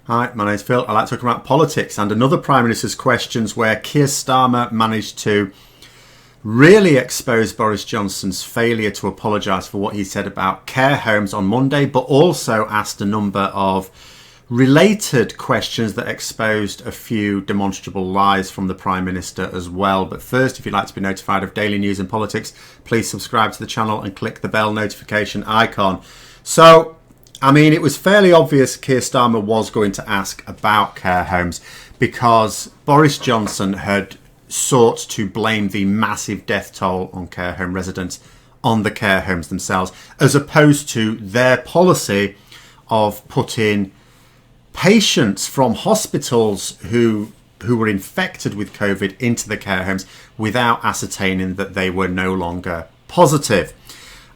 Hi, my name's Phil. I like talking about politics and another Prime Minister's questions where Keir Starmer managed to really expose Boris Johnson's failure to apologise for what he said about care homes on Monday, but also asked a number of related questions that exposed a few demonstrable lies from the Prime Minister as well. But first, if you'd like to be notified of daily news and politics, please subscribe to the channel and click the bell notification icon. So, it was fairly obvious Keir Starmer was going to ask about care homes because Boris Johnson had sought to blame the massive death toll on care home residents on the care homes themselves, as opposed to their policy of putting patients from hospitals who were infected with COVID into the care homes without ascertaining that they were no longer positive.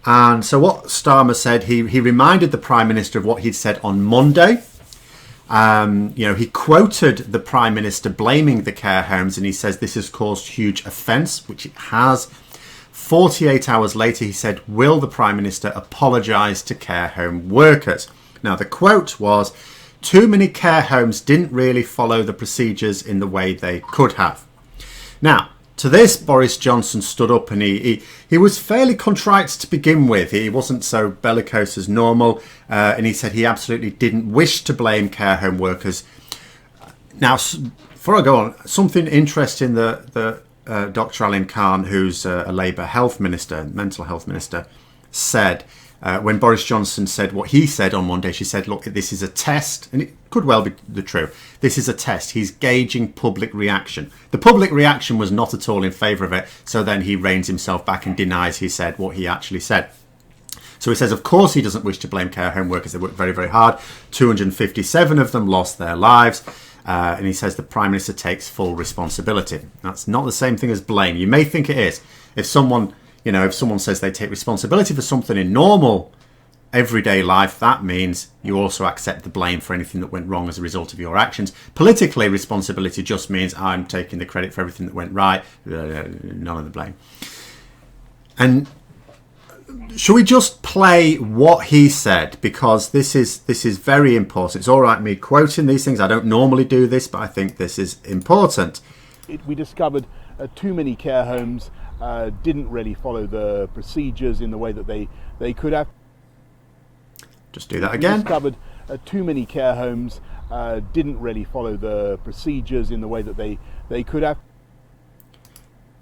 And so what Starmer said, he reminded the Prime Minister of what he'd said on Monday. He quoted the Prime Minister blaming the care homes, and he says this has caused huge offence, which it has. 48 hours later, he said, will the Prime Minister apologise to care home workers? Now, the quote was, too many care homes didn't really follow the procedures in the way they could have. Now, to this, Boris Johnson stood up and he was fairly contrite to begin with. He wasn't so bellicose as normal, and he said he absolutely didn't wish to blame care home workers. Now, before I go on, something interesting that Dr. Alan Khan, who's a Labour health minister, mental health minister, said when Boris Johnson said what he said on Monday. She said, look, this is a test, and it could well be the truth. This is a test. He's gauging public reaction. The public reaction was not at all in favour of it, so then he reins himself back and denies he said what he actually said. So he says, of course, he doesn't wish to blame care home workers. They worked very, very hard. 257 of them lost their lives. And he says the Prime Minister takes full responsibility. That's not the same thing as blame. You may think it is. If someone says they take responsibility for something in normal, everyday life, that means you also accept the blame for anything that went wrong as a result of your actions. Politically, responsibility just means I'm taking the credit for everything that went right, none of the blame. And shall we just play what he said? Because this is very important. It's all right me quoting these things. I don't normally do this, but I think this is important. We discovered too many care homes didn't really follow the procedures in the way that they could have. Just do that again. We discovered too many care homes didn't really follow the procedures in the way that they could have.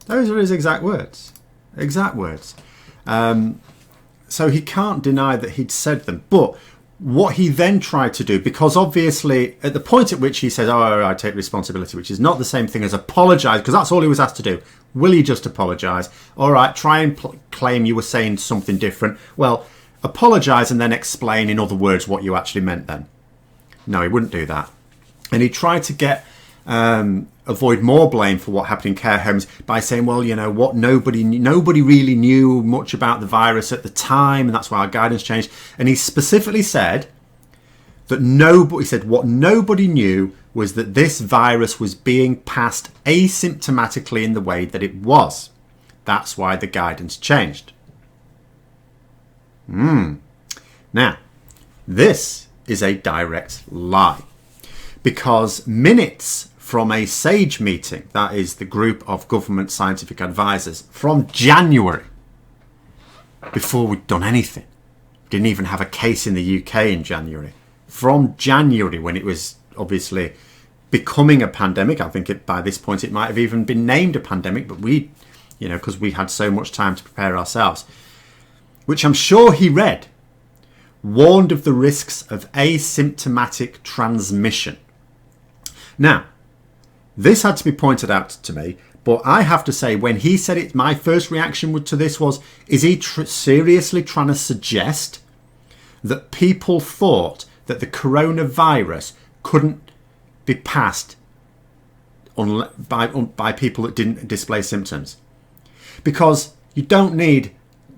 Those are his exact words. Exact words. So he can't deny that he'd said them. But what he then tried to do, because obviously at the point at which he says, oh, I take responsibility, which is not the same thing as apologise, because that's all he was asked to do. Will he just apologise? All right, try and claim you were saying something different. Well, apologise and then explain in other words what you actually meant then. No, he wouldn't do that. And he tried to avoid more blame for what happened in care homes by saying, well, what, nobody really knew much about the virus at the time, and that's why our guidance changed. And he specifically said that what nobody knew was that this virus was being passed asymptomatically in the way that it was. That's why the guidance changed. Now, this is a direct lie, because minutes from a SAGE meeting, that is the group of government scientific advisors, from January, before we'd done anything, didn't even have a case in the UK in January, from January when it was obviously becoming a pandemic. I think by this point it might have even been named a pandemic, but because we had so much time to prepare ourselves, which I'm sure he read, warned of the risks of asymptomatic transmission. Now, this had to be pointed out to me, but I have to say, when he said it, my first reaction to this was, is he seriously trying to suggest that people thought that the coronavirus couldn't be passed by people that didn't display symptoms? Because you don't need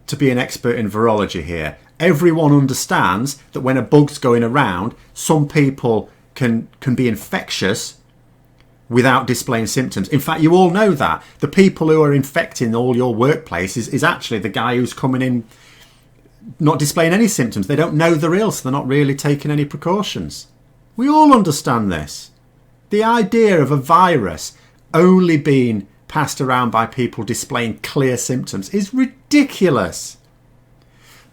to be an expert in virology here. Everyone understands that when a bug's going around, some people can be infectious without displaying symptoms. In fact, you all know that. The people who are infecting all your workplaces is actually the guy who's coming in not displaying any symptoms. They don't know they're ill, so they're not really taking any precautions. We all understand this. The idea of a virus only being passed around by people displaying clear symptoms is ridiculous.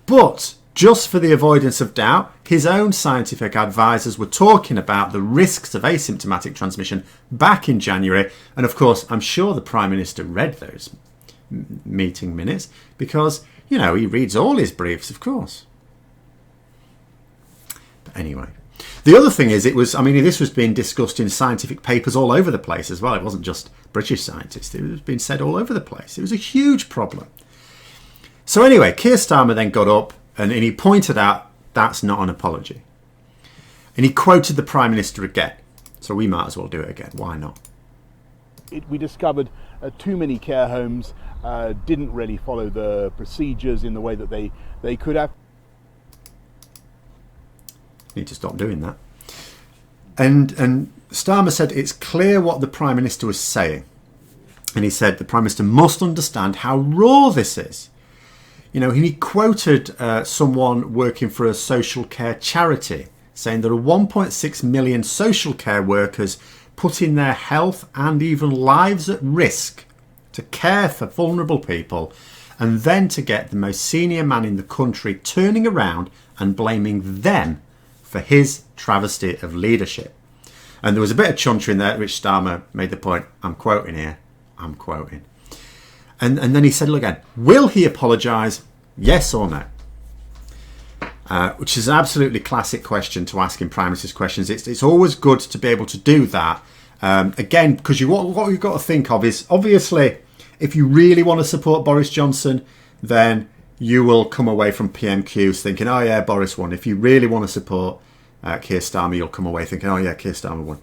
But just for the avoidance of doubt, his own scientific advisors were talking about the risks of asymptomatic transmission back in January. And of course, I'm sure the Prime Minister read those meeting minutes because, you know, he reads all his briefs, of course. But anyway, the other thing is this was being discussed in scientific papers all over the place as well. It wasn't just British scientists. It was being said all over the place. It was a huge problem. So anyway, Keir Starmer then got up and he pointed out that's not an apology. And he quoted the Prime Minister again. So we might as well do it again. Why not? We discovered too many care homes didn't really follow the procedures in the way that they could have. Need to stop doing that. And Starmer said it's clear what the Prime Minister was saying. And he said the Prime Minister must understand how raw this is. You know, he quoted someone working for a social care charity saying there are 1.6 million social care workers putting their health and even lives at risk to care for vulnerable people, and then to get the most senior man in the country turning around and blaming them for his travesty of leadership. And there was a bit of chuntering in there, which Starmer made the point, I'm quoting here, I'm quoting. And then he said, look again, will he apologise, yes or no? Which is an absolutely classic question to ask in Prime Minister's questions. It's always good to be able to do that. Again, because what you've got to think of is, obviously, if you really want to support Boris Johnson, then you will come away from PMQs thinking, oh yeah, Boris won. If you really want to support Keir Starmer, you'll come away thinking, oh yeah, Keir Starmer won.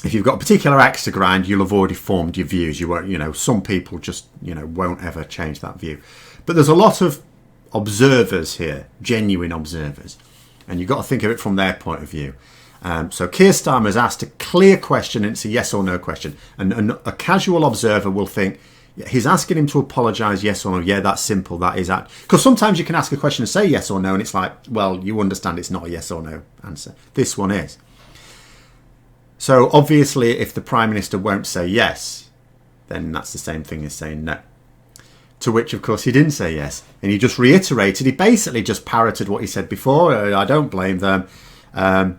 If you've got a particular axe to grind, you'll have already formed your views. You won't, some people just, won't ever change that view. But there's a lot of observers here, genuine observers, and you've got to think of it from their point of view. So Keir Starmer has asked a clear question, and it's a yes or no question. And a casual observer will think, he's asking him to apologise, yes or no. Yeah, that's simple. That is that. Because sometimes you can ask a question and say yes or no, and it's like, well, you understand it's not a yes or no answer. This one is. So obviously, if the Prime Minister won't say yes, then that's the same thing as saying no. To which, of course, he didn't say yes. And he just reiterated, he basically just parroted what he said before. I don't blame them. At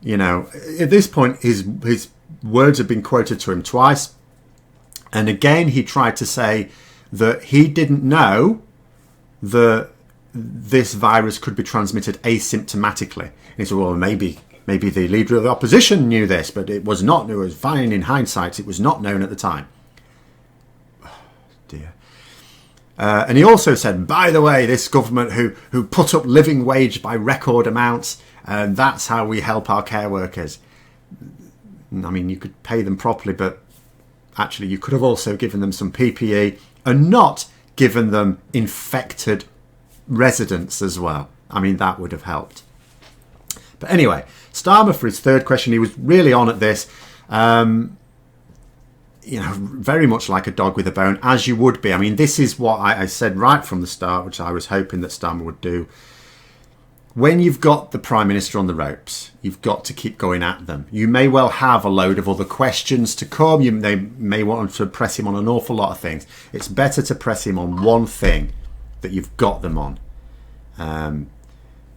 this point, his words have been quoted to him twice. And again, he tried to say that he didn't know that this virus could be transmitted asymptomatically. And he said, well, maybe the leader of the opposition knew this, but it was not. It was fine in hindsight. It was not known at the time. Oh, dear. And he also said, by the way, this government who put up living wage by record amounts, and that's how we help our care workers. I mean, you could pay them properly, but actually you could have also given them some PPE and not given them infected residents as well. I mean, that would have helped. But anyway, Starmer, for his third question, he was really on at this. Very much like a dog with a bone, as you would be. I mean, this is what I said right from the start, which I was hoping that Starmer would do. When you've got the Prime Minister on the ropes, you've got to keep going at them. You may well have a load of other questions to come. They may want to press him on an awful lot of things. It's better to press him on one thing that you've got them on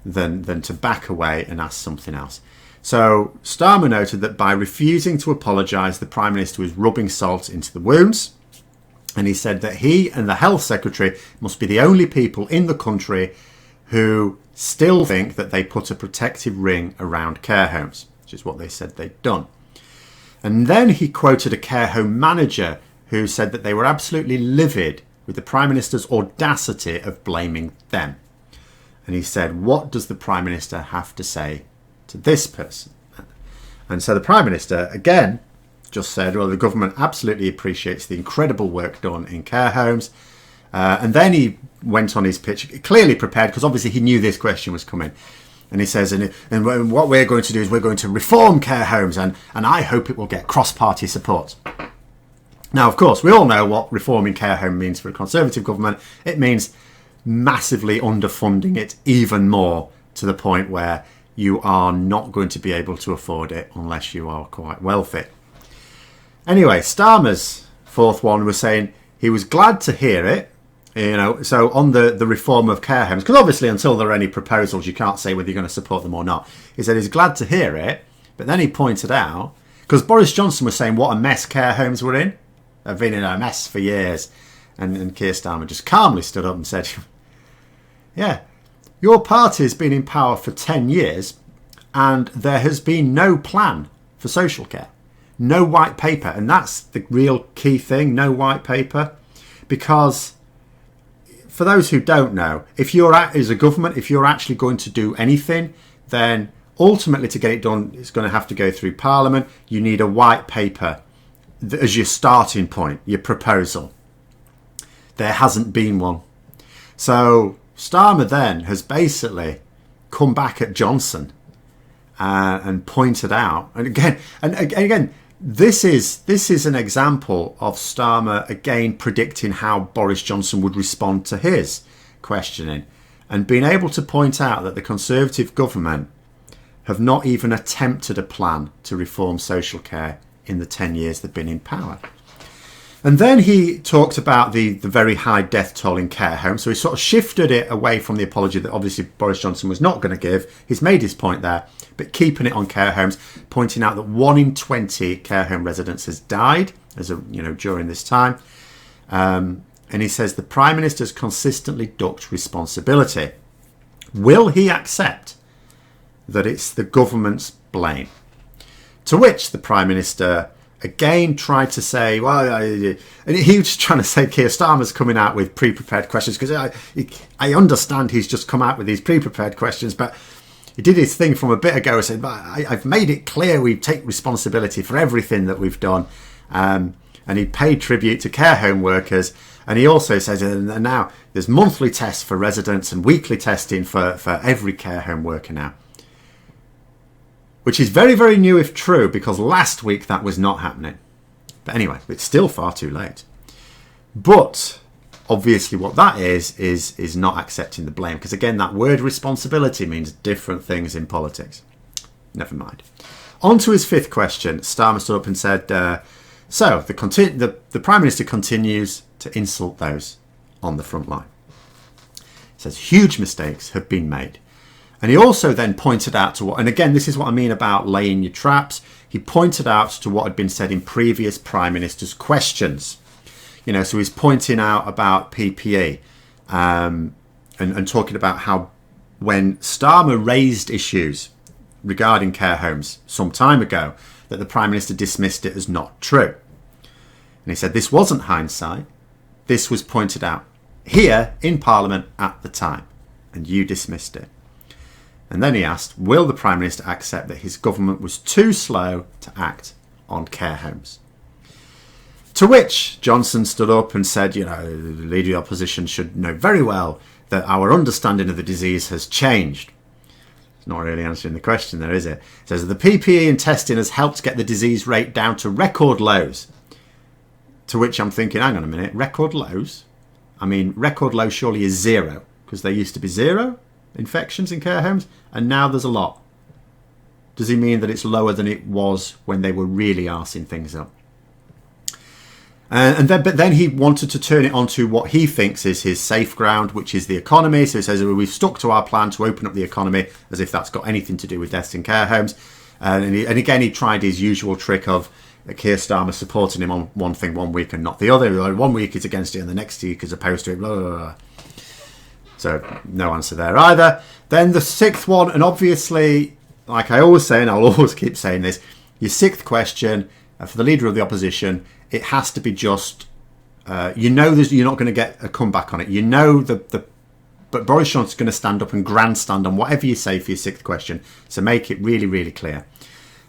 than to back away and ask something else. So Starmer noted that by refusing to apologise, the Prime Minister was rubbing salt into the wounds. And he said that he and the Health Secretary must be the only people in the country who still think that they put a protective ring around care homes, which is what they said they'd done. And then he quoted a care home manager who said that they were absolutely livid with the Prime Minister's audacity of blaming them. And he said, what does the Prime Minister have to say to this person? And so the Prime Minister, again, just said, well, the government absolutely appreciates the incredible work done in care homes. And then he went on his pitch, clearly prepared, because obviously he knew this question was coming. And he says, and what we're going to do is we're going to reform care homes, and I hope it will get cross-party support. Now, of course, we all know what reforming care home means for a Conservative government. It means massively underfunding it even more, to the point where you are not going to be able to afford it unless you are quite wealthy. Anyway, Starmer's fourth one was saying he was glad to hear it. So on the reform of care homes, because obviously until there are any proposals, you can't say whether you're going to support them or not. He said he's glad to hear it, but then he pointed out, because Boris Johnson was saying what a mess care homes were in. They've been in a mess for years. And Keir Starmer just calmly stood up and said, yeah, your party has been in power for 10 years and there has been no plan for social care. No white paper. And that's the real key thing, no white paper. Because for those who don't know, if you're as a government, if you're actually going to do anything, then ultimately to get it done, it's going to have to go through Parliament. You need a white paper as your starting point, your proposal. There hasn't been one. So Starmer then has basically come back at Johnson and pointed out, and again, this is an example of Starmer again predicting how Boris Johnson would respond to his questioning, and being able to point out that the Conservative government have not even attempted a plan to reform social care in the 10 years they've been in power. And then he talked about the very high death toll in care homes. So he sort of shifted it away from the apology that obviously Boris Johnson was not going to give. He's made his point there, but keeping it on care homes, pointing out that 1 in 20 care home residents has died during this time. And he says the Prime Minister's consistently ducked responsibility. Will he accept that it's the government's blame? To which the Prime Minister again tried to say, and he was trying to say Keir Starmer's coming out with pre-prepared questions, because I understand he's just come out with these pre-prepared questions, but he did his thing from a bit ago and said, I've made it clear we take responsibility for everything that we've done. And he paid tribute to care home workers. And he also says, and now there's monthly tests for residents and weekly testing for every care home worker now. Which is very, very new if true, because last week that was not happening. But anyway, it's still far too late. But obviously what that is not accepting the blame. Because again, that word responsibility means different things in politics. Never mind. On to his fifth question, Starmer stood up and said, so the Prime Minister continues to insult those on the front line. He says huge mistakes have been made. And he also then pointed out to what, and again, this is what I mean about laying your traps. He pointed out to what had been said in previous Prime Minister's questions. So he's pointing out about PPE and talking about how when Starmer raised issues regarding care homes some time ago, that the Prime Minister dismissed it as not true. And he said this wasn't hindsight. This was pointed out here in Parliament at the time, and you dismissed it. And then he asked, will the Prime Minister accept that his government was too slow to act on care homes? To which Johnson stood up and said, the Leader of the Opposition should know very well that our understanding of the disease has changed. It's not really answering the question there, is it? It says the PPE and testing has helped get the disease rate down to record lows. To which I'm thinking, hang on a minute, record lows? I mean, record low surely is 0, because there used to be 0 infections in care homes, and now there's a lot. Does he mean that it's lower than it was when they were really arsing things up? But then he wanted to turn it onto what he thinks is his safe ground, which is the economy. So he says we've stuck to our plan to open up the economy, as if that's got anything to do with deaths in care homes. And again, he tried his usual trick of Keir Starmer supporting him on one thing one week and not the other. 1 week he's against it and the next week he's opposed to it. Blah, blah, blah. So no answer there either. Then the sixth one, and obviously, like I always say, and I'll always keep saying this, your sixth question for the Leader of the Opposition, it has to be just, you're not going to get a comeback on it. But Boris Johnson's going to stand up and grandstand on whatever you say for your sixth question. So make it really, really clear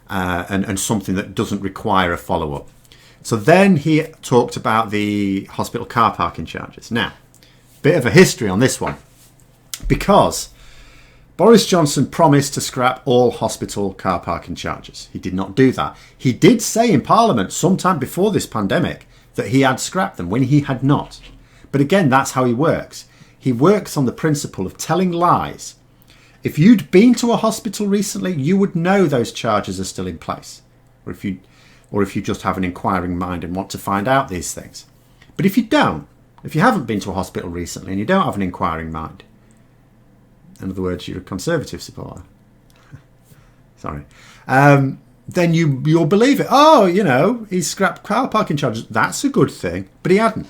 and something that doesn't require a follow-up. So then he talked about the hospital car parking charges. Now, bit of a history on this one, because Boris Johnson promised to scrap all hospital car parking charges. He did not do that. He did say in Parliament sometime before this pandemic that he had scrapped them when he had not. But again, that's how he works. He works on the principle of telling lies If you'd been to a hospital recently, you would know those charges are still in place. Or if you just have an inquiring mind and want to find out these things. But if you don't, if you haven't been to a hospital recently and you don't have an inquiring mind, in other words, you're a Conservative supporter, sorry, then you'll believe it. Oh, he's scrapped car parking charges. That's a good thing. But he hadn't.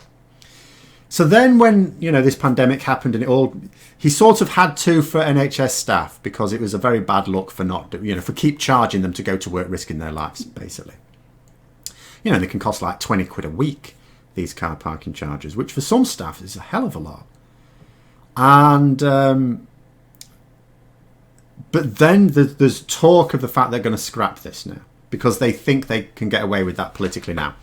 So then when, this pandemic happened and he sort of had to for NHS staff because it was a very bad look for for keep charging them to go to work risking their lives, basically. They can cost like 20 quid a week, these car parking charges, which for some staff is a hell of a lot. And, but then there's talk of the fact they're going to scrap this now because they think they can get away with that politically now.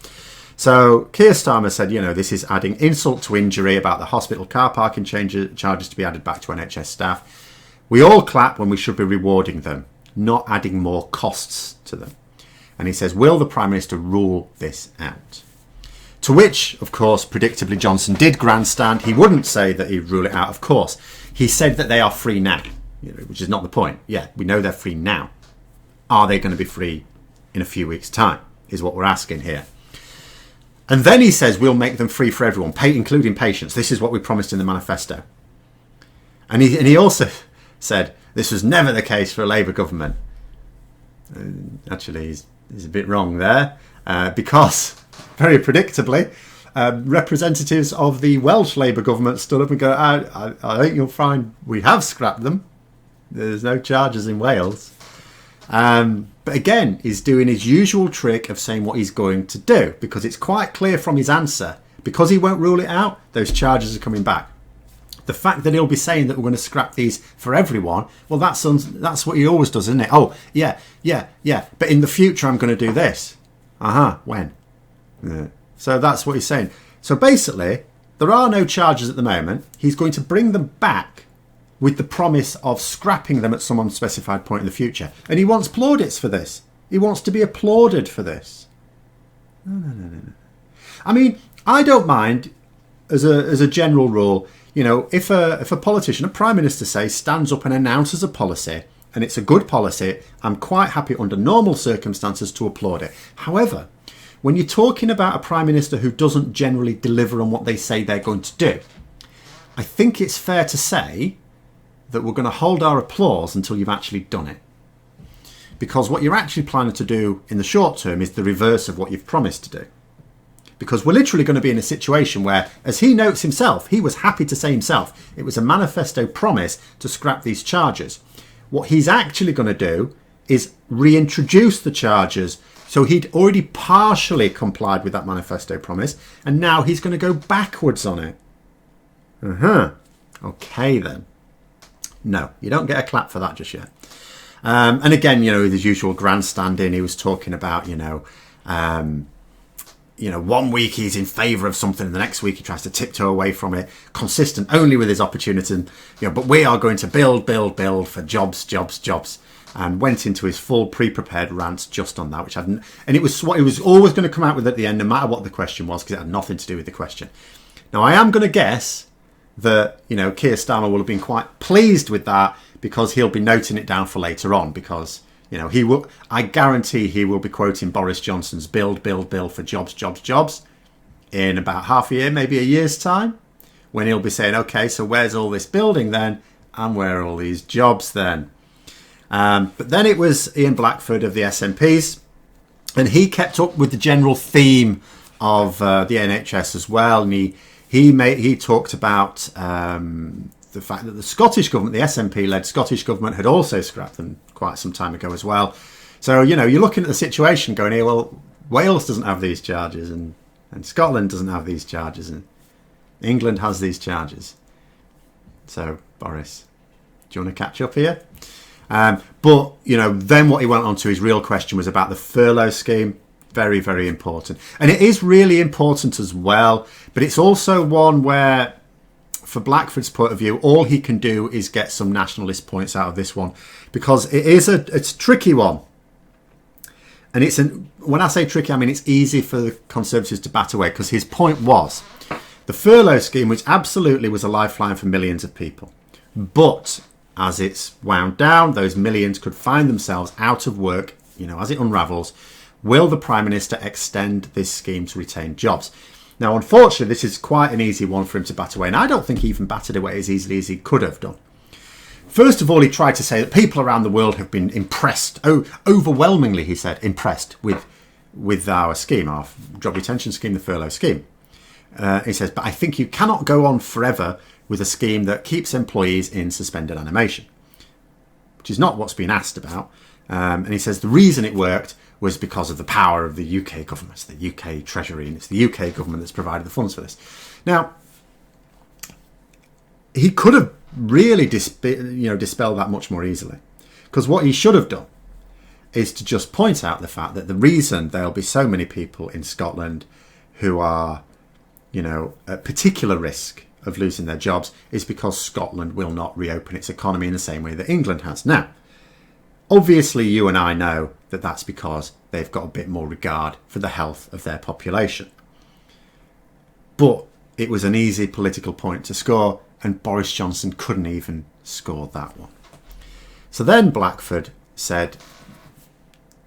So Keir Starmer said, this is adding insult to injury about the hospital car parking charges to be added back to NHS staff. We all clap when we should be rewarding them, not adding more costs to them. And he says, will the Prime Minister rule this out? To which, of course, predictably Johnson did grandstand. He wouldn't say that he'd rule it out, of course. He said that they are free now, which is not the point. Yeah, we know they're free now. Are they going to be free in a few weeks' time, is what we're asking here. And then he says we'll make them free for everyone, including patients. This is what we promised in the manifesto. And he also said this was never the case for a Labour government. Actually, he's a bit wrong there because, very predictably, representatives of the Welsh Labour government stood up and go, I think you'll find we have scrapped them. There's no charges in Wales. But again, he's doing his usual trick of saying what he's going to do because it's quite clear from his answer. Because he won't rule it out, those charges are coming back. The fact that he'll be saying that we're going to scrap these for everyone, well, that's what he always does, isn't it? Oh, yeah. But in the future, I'm going to do this. When? Yeah. So that's what he's saying. So basically, there are no charges at the moment. He's going to bring them back with the promise of scrapping them at some unspecified point in the future. And he wants plaudits for this. He wants to be applauded for this. No. I mean, I don't mind, as a general rule, if a politician, a Prime Minister, say, stands up and announces a policy, and it's a good policy, I'm quite happy under normal circumstances to applaud it. However, when you're talking about a Prime Minister who doesn't generally deliver on what they say they're going to do, I think it's fair to say that we're going to hold our applause until you've actually done it. Because what you're actually planning to do in the short term is the reverse of what you've promised to do. Because we're literally going to be in a situation where, as he notes himself, he was happy to say himself, it was a manifesto promise to scrap these charges. What he's actually going to do is reintroduce the charges. So he'd already partially complied with that manifesto promise, and now he's going to go backwards on it. Okay then. No, you don't get a clap for that just yet. And again, with his usual grandstanding, he was talking about, 1 week he's in favour of something and the next week he tries to tiptoe away from it, consistent only with his opportunity. But we are going to build for jobs, and went into his full pre-prepared rant just on that, and it was what he was always going to come out with at the end, no matter what the question was, because it had nothing to do with the question. Now, I am going to guess that, Keir Starmer will have been quite pleased with that because he'll be noting it down for later on because, I guarantee he will be quoting Boris Johnson's build for jobs in about half a year, maybe a year's time, when he'll be saying, okay, so where's all this building then? And where are all these jobs then? But then it was Ian Blackford of the SNPs, and he kept up with the general theme of the NHS as well, and he talked about the fact that the Scottish government, the SNP-led Scottish government, had also scrapped them quite some time ago as well. So, you're looking at the situation going here, well, Wales doesn't have these charges and Scotland doesn't have these charges and England has these charges. So, Boris, do you want to catch up here? But, then what he went on to, his real question was about the furlough scheme. Very, very important. And it is really important as well. But it's also one where, for Blackford's point of view, all he can do is get some nationalist points out of this one. Because it's a tricky one. And when I say tricky, I mean it's easy for the Conservatives to bat away. Because his point was, the furlough scheme, which absolutely was a lifeline for millions of people. But as it's wound down, those millions could find themselves out of work, as it unravels. Will the Prime Minister extend this scheme to retain jobs? Now, unfortunately, this is quite an easy one for him to bat away, and I don't think he even batted away as easily as he could have done. First of all, he tried to say that people around the world have been impressed, overwhelmingly, he said, impressed with our scheme, our job retention scheme, the furlough scheme. He says, but I think you cannot go on forever with a scheme that keeps employees in suspended animation, which is not what's been asked about. And he says the reason it worked was because of the power of the UK government, it's the UK Treasury, and it's the UK government that's provided the funds for this. Now, he could have really dispelled that much more easily, because what he should have done is to just point out the fact that the reason there'll be so many people in Scotland who are, at particular risk of losing their jobs is because Scotland will not reopen its economy in the same way that England has. Now, obviously, you and I know that that's because they've got a bit more regard for the health of their population. But it was an easy political point to score, and Boris Johnson couldn't even score that one. So then Blackford said,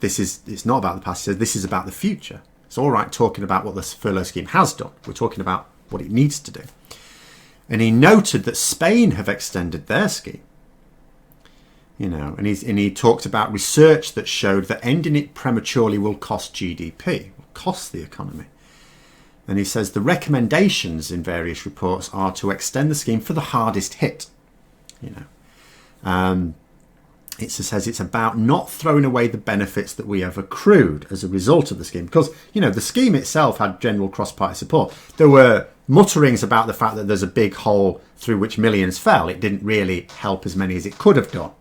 it's not about the past, he said, this is about the future. It's all right talking about what the furlough scheme has done. We're talking about what it needs to do. And he noted that Spain have extended their scheme. And he talked about research that showed that ending it prematurely will cost GDP, will cost the economy. And he says the recommendations in various reports are to extend the scheme for the hardest hit. It says it's about not throwing away the benefits that we have accrued as a result of the scheme. Because, the scheme itself had general cross-party support. There were mutterings about the fact that there's a big hole through which millions fell. It didn't really help as many as it could have done.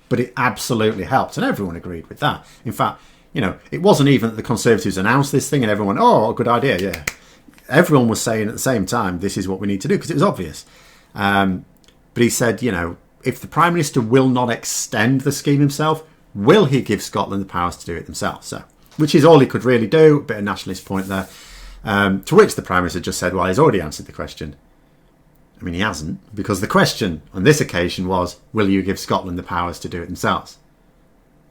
But it absolutely helped, and everyone agreed with that. In fact, it wasn't even that the Conservatives announced this thing and everyone, a good idea, yeah. Everyone was saying at the same time, this is what we need to do, because it was obvious. But he said, if the Prime Minister will not extend the scheme himself, will he give Scotland the powers to do it themselves? So, which is all he could really do, a bit of nationalist point there. To which the Prime Minister just said, well, he's already answered the question. I mean, he hasn't, because the question on this occasion was, will you give Scotland the powers to do it themselves?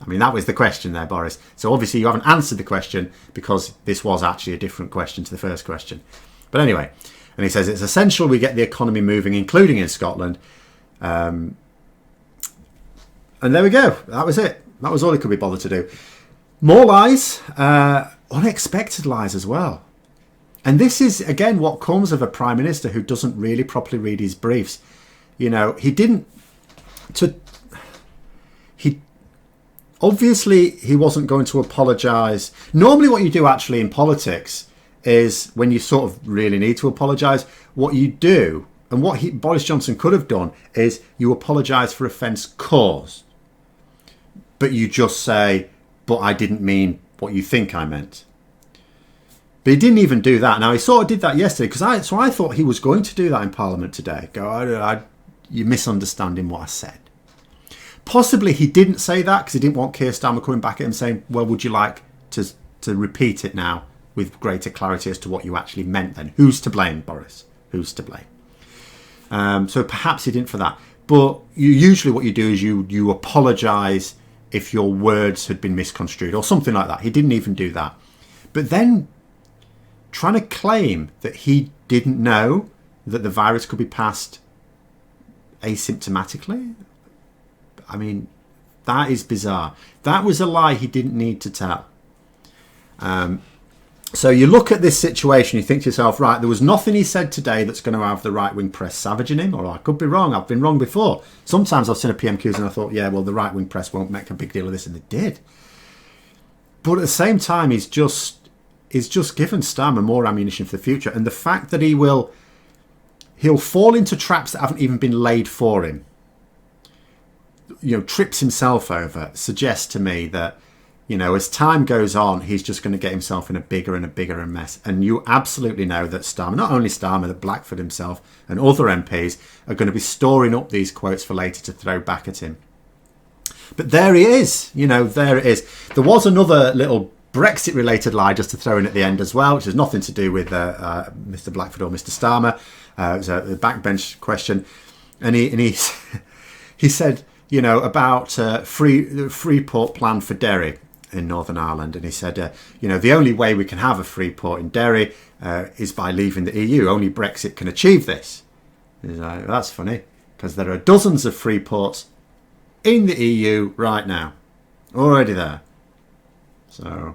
I mean, that was the question there, Boris. So obviously you haven't answered the question, because this was actually a different question to the first question. But anyway, and he says it's essential we get the economy moving, including in Scotland. And there we go. That was it. That was all he could be bothered to do. More lies, unexpected lies as well. And this is, again, what comes of a Prime Minister who doesn't really properly read his briefs. He wasn't going to apologise. Normally what you do actually in politics is, when you sort of really need to apologise, what you do, and what Boris Johnson could have done, is you apologise for offence caused. But you just say, but I didn't mean what you think I meant. But he didn't even do that. Now, he sort of did that yesterday, because I thought he was going to do that in Parliament today. You're misunderstanding what I said. Possibly he didn't say that because he didn't want Keir Starmer coming back at him saying, well, would you like to repeat it now with greater clarity as to what you actually meant then? Who's to blame, Boris? Who's to blame? So perhaps he didn't for that. But usually what you do is you apologise if your words had been misconstrued or something like that. He didn't even do that. But then trying to claim that he didn't know that the virus could be passed asymptomatically, I mean, that is bizarre. That was a lie he didn't need to tell. So you look at this situation, you think to yourself, right, there was nothing he said today that's going to have the right-wing press savaging him, or I could be wrong, I've been wrong before. Sometimes I've seen a PMQs and I thought, yeah, well, the right-wing press won't make a big deal of this, and they did. But at the same time, he's just given Starmer more ammunition for the future, and the fact that he'll fall into traps that haven't even been laid for him, trips himself over, suggests to me that, as time goes on, he's just going to get himself in a bigger and a bigger mess. And you absolutely know that Starmer, not only Starmer, that Blackford himself and other MPs are going to be storing up these quotes for later to throw back at him. But there he is, there it is. There was another little Brexit-related lie just to throw in at the end as well, which has nothing to do with Mr. Blackford or Mr. Starmer. It was a backbench question. And he he said, you know, about free port plan for Derry in Northern Ireland. And he said, you know, the only way we can have a free port in Derry is by leaving the EU. Only Brexit can achieve this. He's like, well, that's funny, because there are dozens of free ports in the EU right now. Already there. So,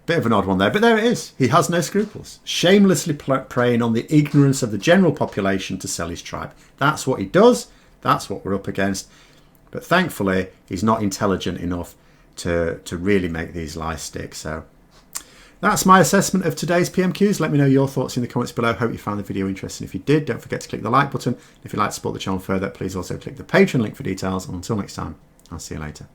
bit of an odd one there. But there it is. He has no scruples. Shamelessly preying on the ignorance of the general population to sell his tribe. That's what he does. That's what we're up against. But thankfully, he's not intelligent enough to really make these lies stick. So that's my assessment of today's PMQs. Let me know your thoughts in the comments below. Hope you found the video interesting. If you did, don't forget to click the like button. If you'd like to support the channel further, please also click the Patreon link for details. And until next time, I'll see you later.